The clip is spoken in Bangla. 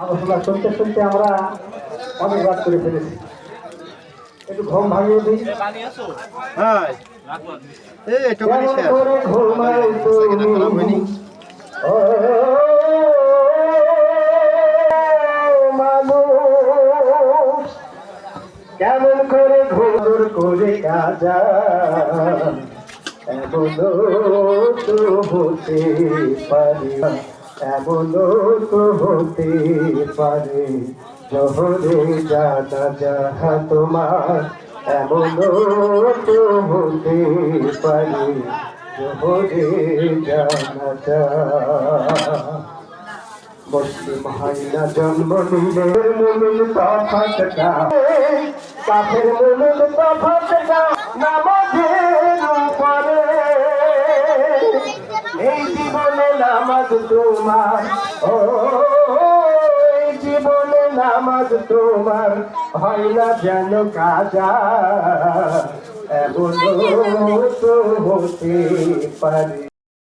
আলোচনা শুনতে শুনতে আমরা অনেক রাত করে ফেলেছি। একটু ঘুম ভাঙিয়ে দিই। কেমন করে ঘোর করে কাজা এমন তো হতে পারে, এমন তো হতে পারে জহরে জানা যাহা তোমার, এমন তো হতে পারে জহরে জানা যা। মুসলিম হয় না জন্ম নিলে মুমিন তফাতটা, কাফের মুমিন তফাতটা নামাজের উপরে। এই জীবনে নামাজ তোমার, ও এই জীবনে নামাজ তোমার হয় না যেন কাজা, এমন তো হতে পারে